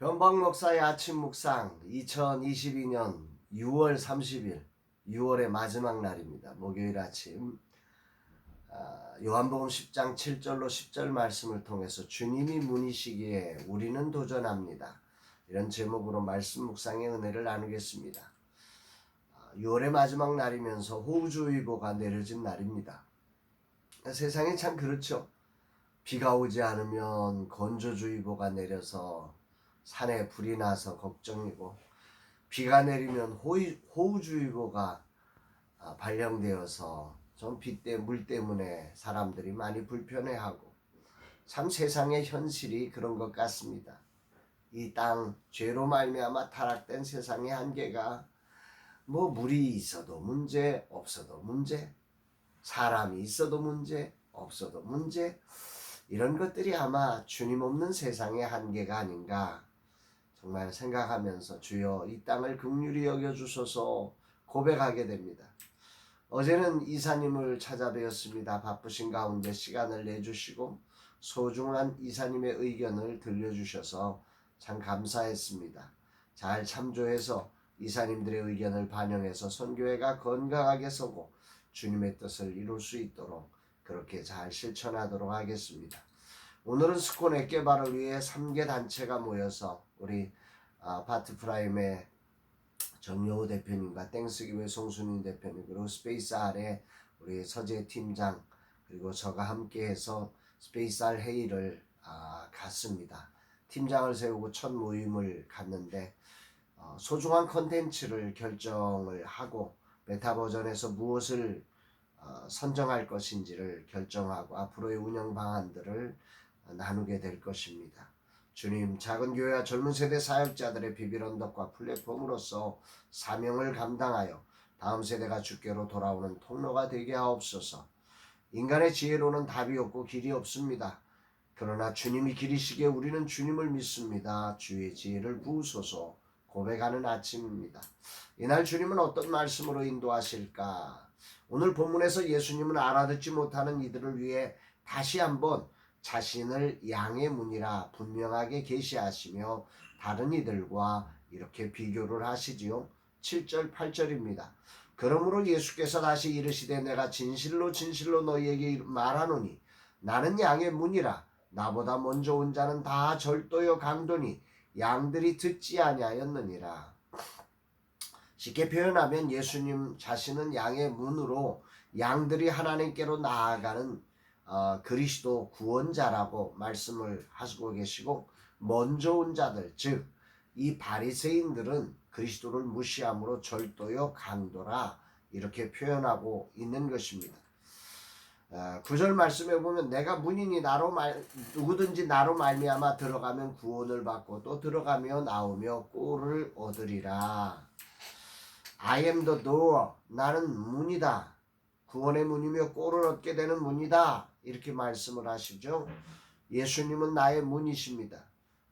변방 목사의 아침 묵상 2022년 6월 30일 6월의 마지막 날입니다. 목요일 아침 요한복음 10장 7절로 10절 말씀을 통해서 주님이 문이시기에 우리는 도전합니다. 이런 제목으로 말씀 묵상의 은혜를 나누겠습니다. 6월의 마지막 날이면서 호우주의보가 내려진 날입니다. 세상이 참 그렇죠. 비가 오지 않으면 건조주의보가 내려서 산에 불이 나서 걱정이고, 비가 내리면 호우주의보가 발령되어서 좀 물 때문에 사람들이 많이 불편해하고, 참 세상의 현실이 그런 것 같습니다. 이 땅 죄로 말미암아 타락된 세상의 한계가 물이 있어도 문제, 없어도 문제, 사람이 있어도 문제, 없어도 문제, 이런 것들이 아마 주님 없는 세상의 한계가 아닌가 정말 생각하면서 주여 이 땅을 긍휼히 여겨주소서 고백하게 됩니다. 어제는 이사님을 찾아뵈었습니다. 바쁘신 가운데 시간을 내주시고 소중한 이사님의 의견을 들려주셔서 참 감사했습니다. 잘 참조해서 이사님들의 의견을 반영해서 선교회가 건강하게 서고 주님의 뜻을 이룰 수 있도록 그렇게 잘 실천하도록 하겠습니다. 오늘은 스콘의 개발을 위해 3개 단체가 모여서 우리 파트프라임의 정여우 대표님과 땡스기회 송순인 대표님, 그리고 스페이스 R의 우리 서재 팀장, 그리고 저가 함께해서 스페이스 R 회의를 갔습니다. 팀장을 세우고 첫 모임을 갔는데 소중한 컨텐츠를 결정을 하고 베타 버전에서 무엇을 선정할 것인지를 결정하고 앞으로의 운영 방안들을 나누게 될 것입니다. 주님, 작은 교회와 젊은 세대 사역자들의 비빌 언덕과 플랫폼으로서 사명을 감당하여 다음 세대가 주께로 돌아오는 통로가 되게 하옵소서. 인간의 지혜로는 답이 없고 길이 없습니다. 그러나 주님이 길이시기에 우리는 주님을 믿습니다. 주의 지혜를 부으소서 고백하는 아침입니다. 이날 주님은 어떤 말씀으로 인도하실까? 오늘 본문에서 예수님은 알아듣지 못하는 이들을 위해 다시 한번 자신을 양의 문이라 분명하게 계시하시며 다른 이들과 이렇게 비교를 하시지요. 7절 8절입니다. 그러므로 예수께서 다시 이르시되 내가 진실로 진실로 너희에게 말하노니 나는 양의 문이라. 나보다 먼저 온 자는 다 절도요 강도니 양들이 듣지 아니하였느니라. 쉽게 표현하면 예수님 자신은 양의 문으로 양들이 하나님께로 나아가는 그리스도 구원자라고 말씀을 하시고 계시고, 먼저 온 자들, 즉 이 바리새인들은 그리스도를 무시함으로 절도요 강도라 이렇게 표현하고 있는 것입니다. 9절 말씀에 보면 내가 문이니 누구든지 나로 말미암아 들어가면 구원을 받고 또 들어가며 나오며 꼴을 얻으리라. I am the door. 나는 문이다. 구원의 문이며 꼴을 얻게 되는 문이다. 이렇게 말씀을 하시죠. 예수님은 나의 문이십니다.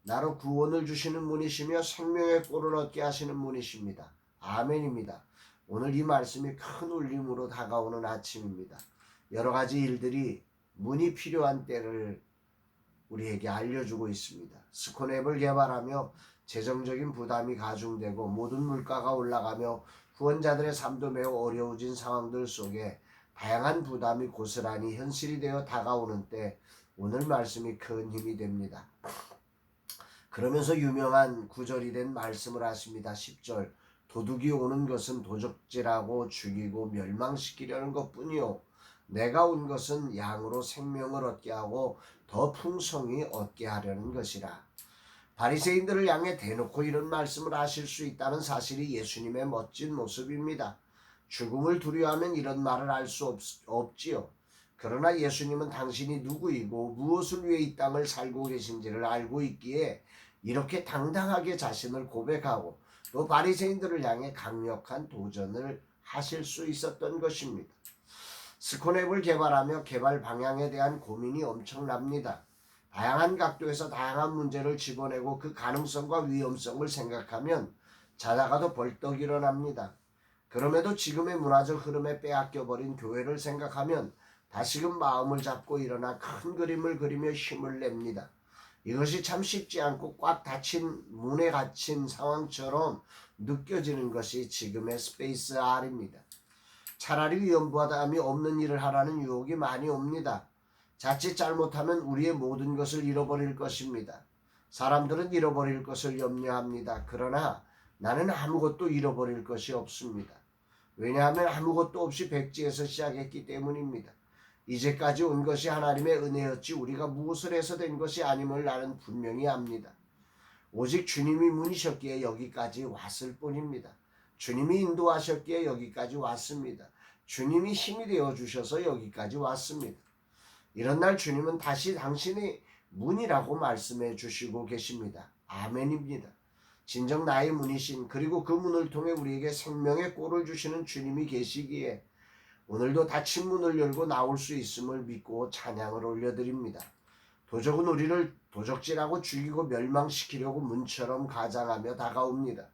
나로 구원을 주시는 문이시며 생명의 꼴을 얻게 하시는 문이십니다. 아멘입니다. 오늘 이 말씀이 큰 울림으로 다가오는 아침입니다. 여러 가지 일들이 문이 필요한 때를 우리에게 알려주고 있습니다. 스콘 앱을 개발하며 재정적인 부담이 가중되고 모든 물가가 올라가며 후원자들의 삶도 매우 어려워진 상황들 속에 다양한 부담이 고스란히 현실이 되어 다가오는 때 오늘 말씀이 큰 힘이 됩니다. 그러면서 유명한 구절이 된 말씀을 하십니다. 10절 도둑이 오는 것은 도적질하고 죽이고 멸망시키려는 것뿐이요 내가 온 것은 양으로 생명을 얻게 하고 더 풍성히 얻게 하려는 것이라. 바리새인들을 향해 대놓고 이런 말씀을 하실 수 있다는 사실이 예수님의 멋진 모습입니다. 죽음을 두려워하면 이런 말을 할 수 없지요. 그러나 예수님은 당신이 누구이고 무엇을 위해 이 땅을 살고 계신지를 알고 있기에 이렇게 당당하게 자신을 고백하고 또 바리새인들을 향해 강력한 도전을 하실 수 있었던 것입니다. 스콘앱을 개발하며 개발 방향에 대한 고민이 엄청납니다. 다양한 각도에서 다양한 문제를 집어내고 그 가능성과 위험성을 생각하면 자다가도 벌떡 일어납니다. 그럼에도 지금의 문화적 흐름에 빼앗겨버린 교회를 생각하면 다시금 마음을 잡고 일어나 큰 그림을 그리며 힘을 냅니다. 이것이 참 쉽지 않고 꽉 닫힌 문에 갇힌 상황처럼 느껴지는 것이 지금의 스페이스 R입니다. 차라리 위험부담이 없는 일을 하라는 유혹이 많이 옵니다. 자칫 잘못하면 우리의 모든 것을 잃어버릴 것입니다. 사람들은 잃어버릴 것을 염려합니다. 그러나 나는 아무것도 잃어버릴 것이 없습니다. 왜냐하면 아무것도 없이 백지에서 시작했기 때문입니다. 이제까지 온 것이 하나님의 은혜였지 우리가 무엇을 해서 된 것이 아님을 나는 분명히 압니다. 오직 주님이 문이셨기에 여기까지 왔을 뿐입니다. 주님이 인도하셨기에 여기까지 왔습니다. 주님이 힘이 되어 주셔서 여기까지 왔습니다. 이런 날 주님은 다시 당신이 문이라고 말씀해 주시고 계십니다. 아멘입니다. 진정 나의 문이신 그리고 그 문을 통해 우리에게 생명의 꼴을 주시는 주님이 계시기에 오늘도 닫힌 문을 열고 나올 수 있음을 믿고 찬양을 올려드립니다. 도적은 우리를 도적질하고 죽이고 멸망시키려고 문처럼 가장하며 다가옵니다.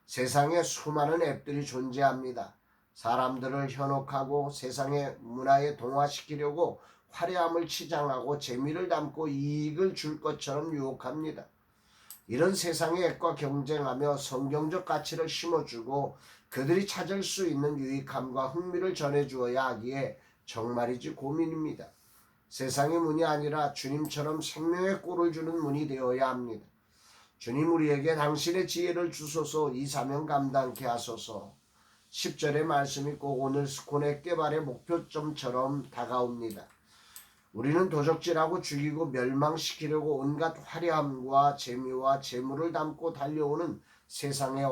세상에 수많은 앱들이 존재합니다. 사람들을 현혹하고 세상의 문화에 동화시키려고 화려함을 치장하고 재미를 담고 이익을 줄 것처럼 유혹합니다. 이런 세상의 앱과 경쟁하며 성경적 가치를 심어주고 그들이 찾을 수 있는 유익함과 흥미를 전해주어야 하기에 정말이지 고민입니다. 세상의 문이 아니라 주님처럼 생명의 꼴을 주는 문이 되어야 합니다. 주님 우리에게 당신의 지혜를 주소서 이 사명 감당케 하소서. 10절의 말씀이 꼭 오늘 스코넥 개발의 목표점처럼 다가옵니다. 우리는 도적질하고 죽이고 멸망시키려고 온갖 화려함과 재미와 재물을 담고 달려오는 세상의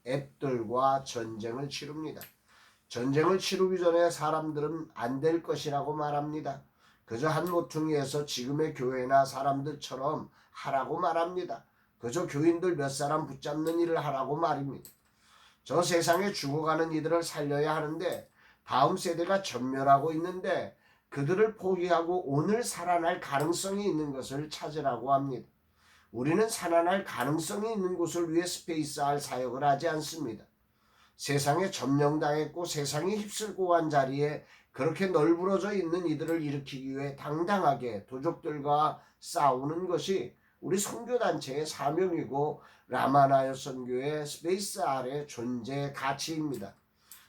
앱들과 전쟁을 치릅니다. 전쟁을 치르기 전에 사람들은 안 될 것이라고 말합니다. 그저 한 모퉁이에서 지금의 교회나 사람들처럼 하라고 말합니다. 그저 교인들 몇 사람 붙잡는 일을 하라고 말입니다. 저 세상에 죽어가는 이들을 살려야 하는데 다음 세대가 전멸하고 있는데 그들을 포기하고 오늘 살아날 가능성이 있는 것을 찾으라고 합니다. 우리는 살아날 가능성이 있는 곳을 위해 스페이스 R 사역을 하지 않습니다. 세상에 점령당했고 세상이 휩쓸고 간 자리에 그렇게 널브러져 있는 이들을 일으키기 위해 당당하게 도적들과 싸우는 것이 우리 선교단체의 사명이고 라마나요 선교의 스페이스 R의 존재 가치입니다.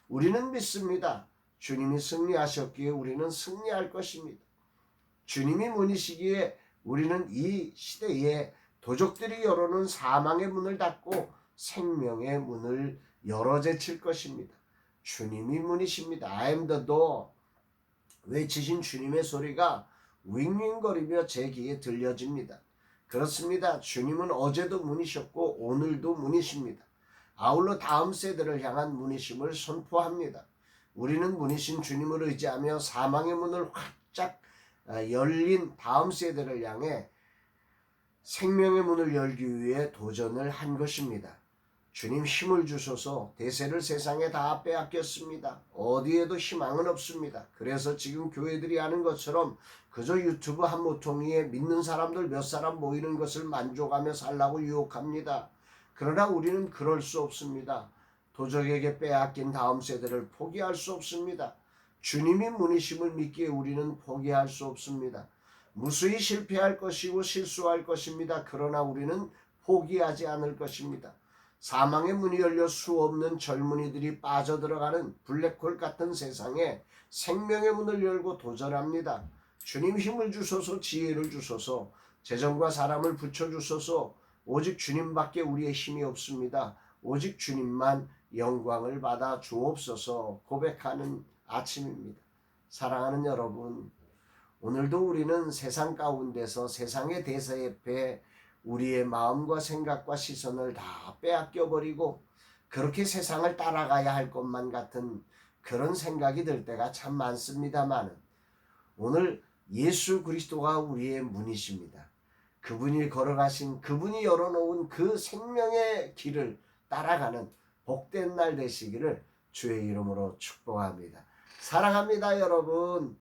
우리는 믿습니다. 주님이 승리하셨기에 우리는 승리할 것입니다. 주님이 문이시기에 우리는 이 시대에 도적들이 열어놓은 사망의 문을 닫고 생명의 문을 열어 제칠 것입니다. 주님이 문이십니다. I am the door. 외치신 주님의 소리가 윙윙거리며 제 귀에 들려집니다. 그렇습니다. 주님은 어제도 문이셨고 오늘도 문이십니다. 아울러 다음 세대를 향한 문이심을 선포합니다. 우리는 문이신 주님을 의지하며 사망의 문을 활짝 열린 다음 세대를 향해 생명의 문을 열기 위해 도전을 한 것입니다. 주님 힘을 주셔서 대세를 세상에 다 빼앗겼습니다. 어디에도 희망은 없습니다. 그래서 지금 교회들이 하는 것처럼 그저 유튜브 한 모퉁이에 믿는 사람들 몇 사람 모이는 것을 만족하며 살라고 유혹합니다. 그러나 우리는 그럴 수 없습니다. 도적에게 빼앗긴 다음 세대를 포기할 수 없습니다. 주님이 문이심을 믿기에 우리는 포기할 수 없습니다. 무수히 실패할 것이고 실수할 것입니다. 그러나 우리는 포기하지 않을 것입니다. 사망의 문이 열려 수없는 젊은이들이 빠져들어가는 블랙홀 같은 세상에 생명의 문을 열고 도전합니다. 주님 힘을 주소서, 지혜를 주소서, 재정과 사람을 붙여주소서. 오직 주님밖에 우리의 힘이 없습니다. 오직 주님만 영광을 받아 주옵소서 고백하는 아침입니다. 사랑하는 여러분, 오늘도 우리는 세상 가운데서 세상의 대세 옆에 우리의 마음과 생각과 시선을 다 빼앗겨버리고 그렇게 세상을 따라가야 할 것만 같은 그런 생각이 들 때가 참 많습니다만 오늘 예수 그리스도가 우리의 문이십니다. 그분이 걸어가신 그분이 열어놓은 그 생명의 길을 따라가는 복된 날 되시기를 주의 이름으로 축복합니다. 사랑합니다 여러분.